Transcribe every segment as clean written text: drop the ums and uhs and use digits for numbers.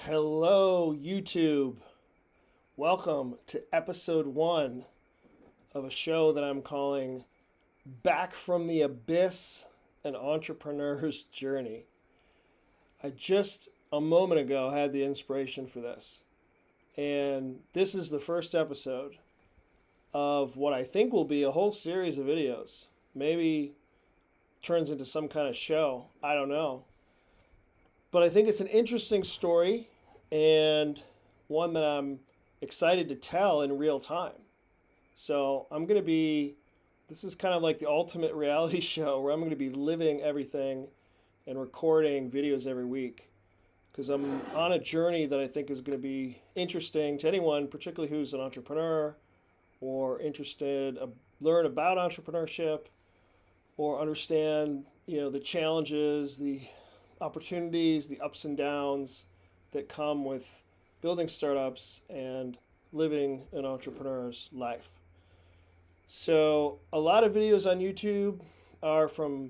Hello, YouTube. Welcome to episode one of a show that I'm calling Back from the Abyss, an Entrepreneur's Journey. I just a moment ago had the inspiration for this. And this is the first episode of what I think will be a whole series of videos. Maybe turns into some kind of show. I don't know. But I think it's an interesting story and one that I'm excited to tell in real time. So this is kind of like the ultimate reality show where I'm going to be living everything and recording videos every week because I'm on a journey that I think is going to be interesting to anyone, particularly who's an entrepreneur or interested learn about entrepreneurship or understand, the challenges, the opportunities, the ups and downs that come with building startups and living an entrepreneur's life. So, a lot of videos on YouTube are from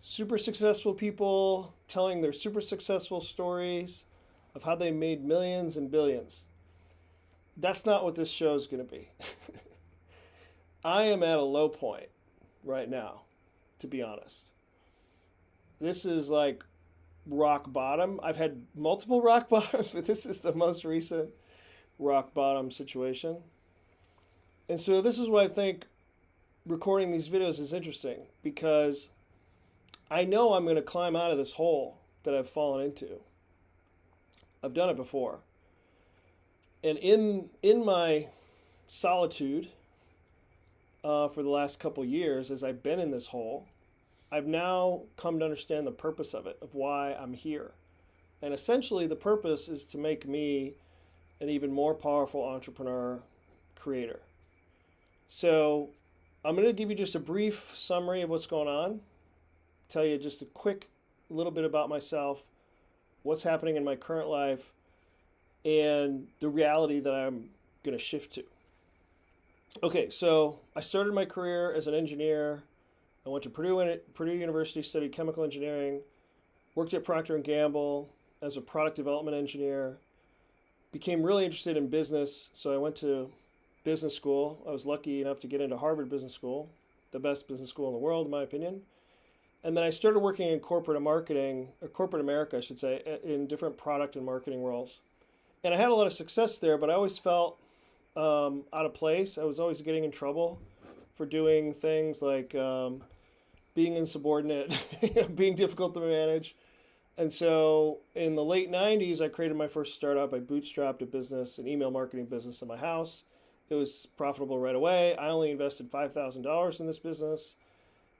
super successful people telling their super successful stories of how they made millions and billions. That's not what this show is going to be. I am at a low point right now, to be honest. This is like rock bottom. I've had multiple rock bottoms, but this is the most recent rock bottom situation. And so this is why I think recording these videos is interesting because I know I'm going to climb out of this hole that I've fallen into. I've done it before. And in my solitude for the last couple years as I've been in this hole, I've now come to understand the purpose of it, of why I'm here. And essentially, the purpose is to make me an even more powerful entrepreneur creator. So, I'm going to give you just a brief summary of what's going on, tell you just a quick little bit about myself, what's happening in my current life, and the reality that I'm going to shift to. Okay, so I started my career as an engineer. I went to Purdue University, studied chemical engineering, worked at Procter & Gamble as a product development engineer, became really interested in business, so I went to business school. I was lucky enough to get into Harvard Business School, the best business school in the world, in my opinion. And then I started working in corporate marketing, or corporate America, I should say, in different product and marketing roles. And I had a lot of success there, but I always felt out of place. I was always getting in trouble for doing things like being insubordinate, being difficult to manage. And so in the late 90s, I created my first startup. I bootstrapped a business, an email marketing business in my house. It was profitable right away. I only invested $5,000 in this business.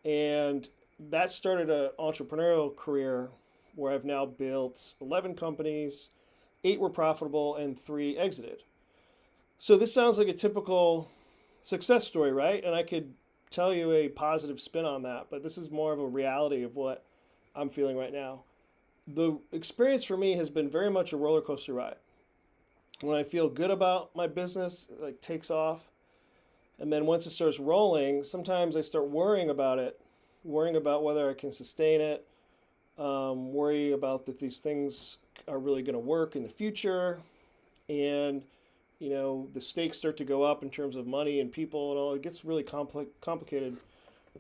And that started an entrepreneurial career where I've now built 11 companies, 8 were profitable, and 3 exited. So this sounds like a typical success story, right? And I could tell you a positive spin on that, but this is more of a reality of what I'm feeling right now. The experience for me has been very much a roller coaster ride. When I feel good about my business, it like takes off, and then once it starts rolling, sometimes I start worrying about it, worrying about whether I can sustain it, worry about that these things are really going to work in the future, and the stakes start to go up in terms of money and people and all. It gets really complicated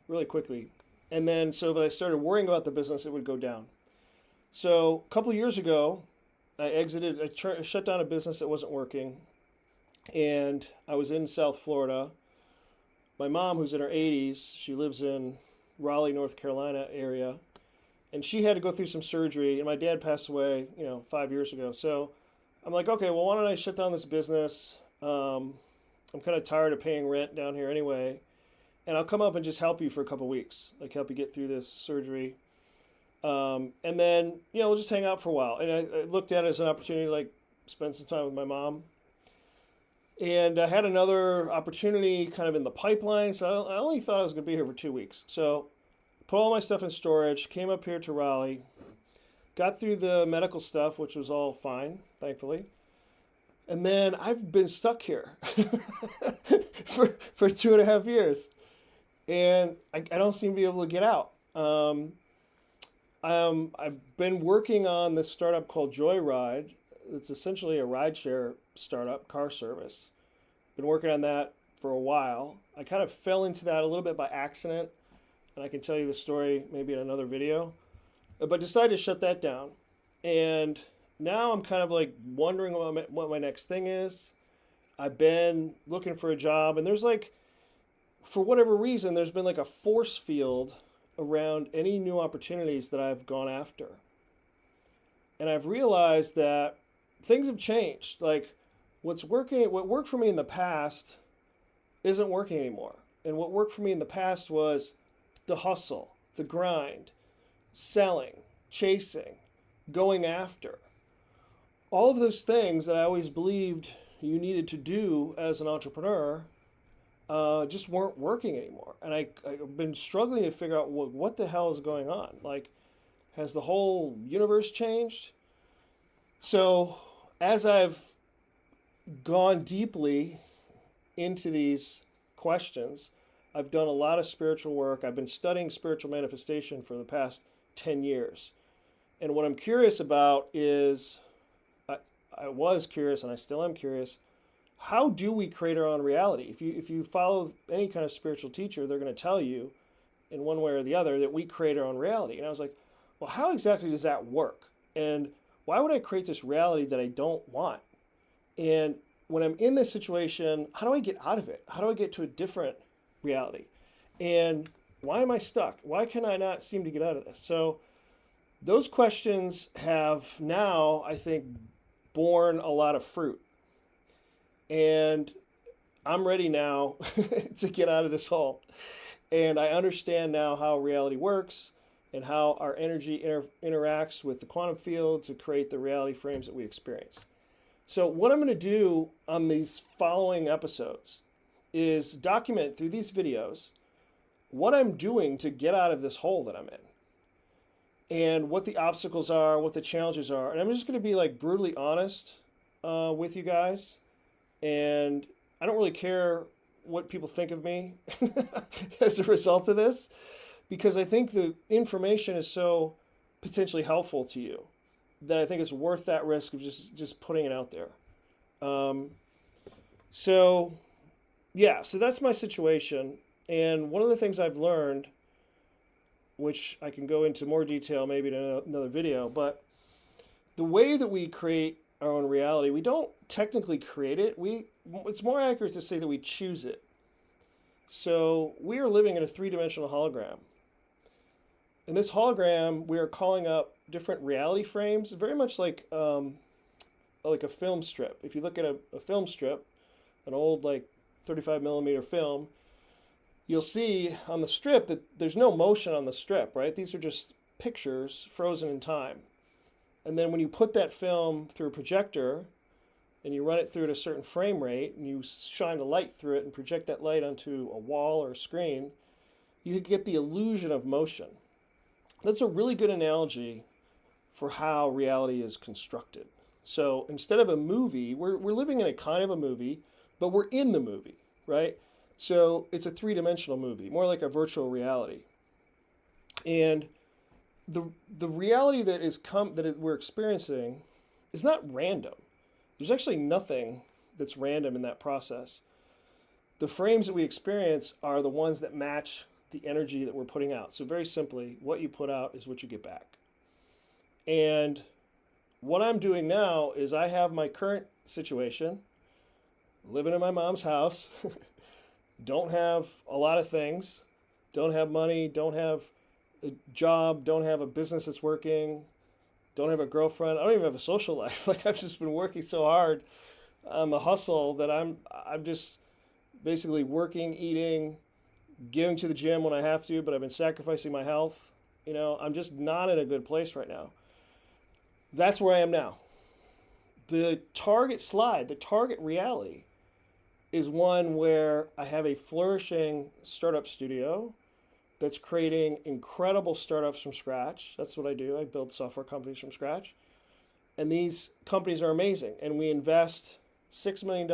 really quickly. And then, so if I started worrying about the business, it would go down. So a couple of years ago, I shut down a business that wasn't working. And I was in South Florida. My mom, who's in her 80s, she lives in Raleigh, North Carolina area. And she had to go through some surgery. And my dad passed away, 5 years ago. So I'm like, okay, well, why don't I shut down this business? I'm kind of tired of paying rent down here anyway. And I'll come up and just help you for a couple weeks, like help you get through this surgery. And then, we'll just hang out for a while. And I looked at it as an opportunity to like spend some time with my mom. And I had another opportunity kind of in the pipeline. So I only thought I was going to be here for 2 weeks. So put all my stuff in storage, came up here to Raleigh, got through the medical stuff, which was all fine, thankfully. And then I've been stuck here for 2.5 years. And I don't seem to be able to get out. I've been working on this startup called Joyride, It's essentially a rideshare startup, car service. Been working on that for a while. I kind of fell into that a little bit by accident, and I can tell you the story maybe in another video, but decided to shut that down. And now I'm kind of like wondering what my next thing is. I've been looking for a job, and there's like, for whatever reason, there's been like a force field around any new opportunities that I've gone after. And I've realized that things have changed. Like what worked for me in the past isn't working anymore. And what worked for me in the past was the hustle, the grind, selling, chasing, going after. All of those things that I always believed you needed to do as an entrepreneur just weren't working anymore. And I've been struggling to figure out what the hell is going on. Like, has the whole universe changed? So, as I've gone deeply into these questions, I've done a lot of spiritual work. I've been studying spiritual manifestation for the past 10 years. And what I'm curious about is, I was curious and I still am curious, how do we create our own reality? If you follow any kind of spiritual teacher, they're going to tell you in one way or the other that we create our own reality. And I was like, well, how exactly does that work? And why would I create this reality that I don't want? And when I'm in this situation, how do I get out of it? How do I get to a different reality? And why am I stuck? Why can I not seem to get out of this? So those questions have now, I think, borne a lot of fruit. And I'm ready now to get out of this hole. And I understand now how reality works and how our energy interacts with the quantum field to create the reality frames that we experience. So what I'm going to do on these following episodes is document through these videos what I'm doing to get out of this hole that I'm in, and what the obstacles are, what the challenges are. And I'm just going to be like brutally honest with you guys. And I don't really care what people think of me as a result of this, because I think the information is so potentially helpful to you that I think it's worth that risk of just putting it out there. So that's my situation. And one of the things I've learned, which I can go into more detail maybe in another video, but the way that we create our own reality, we don't technically create it. It's more accurate to say that we choose it. So we are living in a three-dimensional hologram. In this hologram, we are calling up different reality frames, very much like a film strip. If you look at a film strip, an old like 35 millimeter film, you'll see on the strip that there's no motion on the strip, right? These are just pictures frozen in time. And then when you put that film through a projector and you run it through at a certain frame rate and you shine a light through it and project that light onto a wall or a screen, you could get the illusion of motion. That's a really good analogy for how reality is constructed. So instead of a movie, we're living in a kind of a movie, but we're in the movie, right? So it's a three-dimensional movie, more like a virtual reality. And the reality that we're experiencing is not random. There's actually nothing that's random in that process. The frames that we experience are the ones that match the energy that we're putting out. So very simply, what you put out is what you get back. And what I'm doing now is I have my current situation, living in my mom's house, don't have a lot of things, don't have money, don't have a job, don't have a business that's working, don't have a girlfriend. I don't even have a social life. Like, I've just been working so hard on the hustle that I'm just basically working, eating, going to the gym when I have to, but I've been sacrificing my health. I'm just not in a good place right now. That's where I am now. The target reality is one where I have a flourishing startup studio that's creating incredible startups from scratch. That's what I do. I build software companies from scratch. And these companies are amazing. And we invest $6 million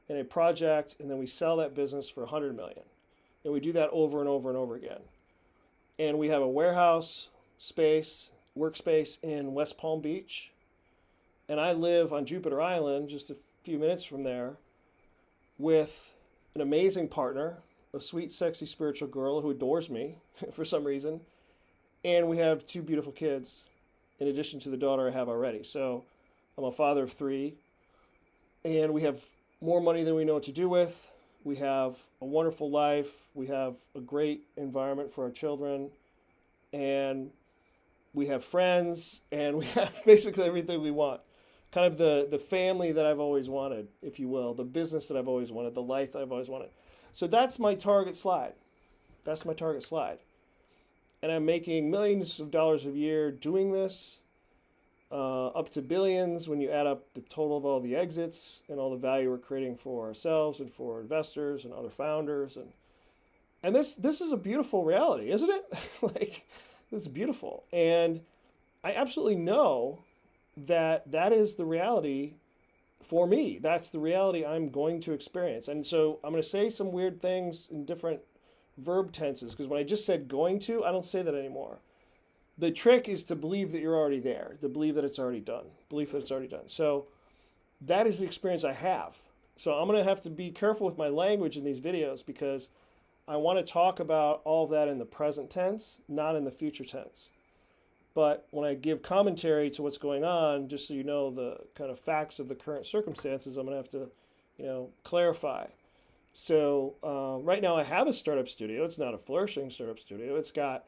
in a project, and then we sell that business for $100 million. And we do that over and over and over again. And we have a warehouse workspace in West Palm Beach. And I live on Jupiter Island, just a few minutes from there, with an amazing partner, a sweet, sexy, spiritual girl who adores me for some reason. And we have two beautiful kids, in addition to the daughter I have already. So I'm a father of three, and we have more money than we know what to do with. We have a wonderful life. We have a great environment for our children. And we have friends, and we have basically everything we want. Kind of the family that I've always wanted, if you will, the business that I've always wanted, the life that I've always wanted. So that's my target slide. That's my target slide. And I'm making millions of dollars a year doing this, up to billions when you add up the total of all the exits and all the value we're creating for ourselves and for investors and other founders. And this is a beautiful reality, isn't it? Like, this is beautiful. And I absolutely know that is the reality for me. That's the reality I'm going to experience. And so I'm going to say some weird things in different verb tenses, because when I just said going to, I don't say that anymore. The trick is to believe that you're already there, to believe that it's already done, believe that it's already done. So that is the experience I have. So I'm going to have to be careful with my language in these videos, because I want to talk about all of that in the present tense, not in the future tense. But when I give commentary to what's going on, just so you know the kind of facts of the current circumstances, I'm going to have to, clarify. So right now I have a startup studio. It's not a flourishing startup studio. It's got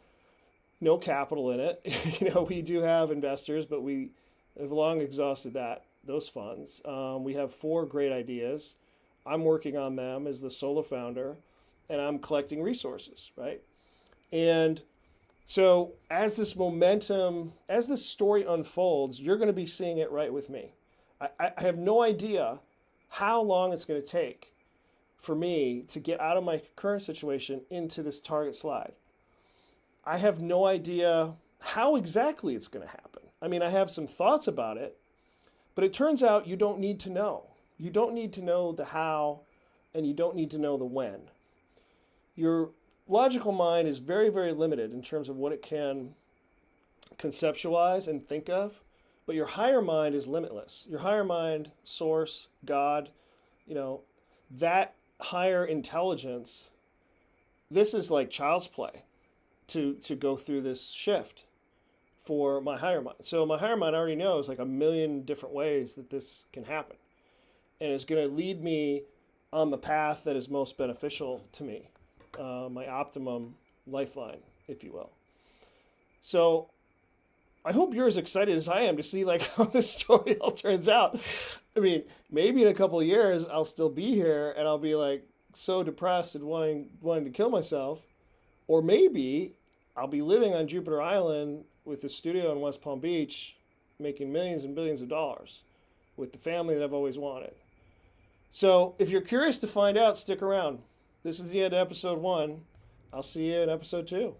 no capital in it. We do have investors, but we have long exhausted those funds. We have 4 great ideas. I'm working on them as the solo founder, and I'm collecting resources, right? And so as this momentum, as this story unfolds, you're going to be seeing it right with me. I have no idea how long it's going to take for me to get out of my current situation into this target slide. I have no idea how exactly it's going to happen. I mean, I have some thoughts about it, but it turns out you don't need to know. You don't need to know the how, and you don't need to know the when. Your logical mind is very, very limited in terms of what it can conceptualize and think of, but your higher mind is limitless. Your higher mind, source, God, that higher intelligence, this is like child's play to go through this shift for my higher mind. So my higher mind already knows like a million different ways that this can happen, and it's going to lead me on the path that is most beneficial to me, my optimum lifeline, if you will. So I hope you're as excited as I am to see like how this story all turns out. I mean, maybe in a couple of years I'll still be here and I'll be like so depressed and wanting to kill myself, or maybe I'll be living on Jupiter Island with a studio in West Palm Beach, making millions and billions of dollars with the family that I've always wanted. So if you're curious to find out, stick around. This is the end of episode 1. I'll see you in episode 2.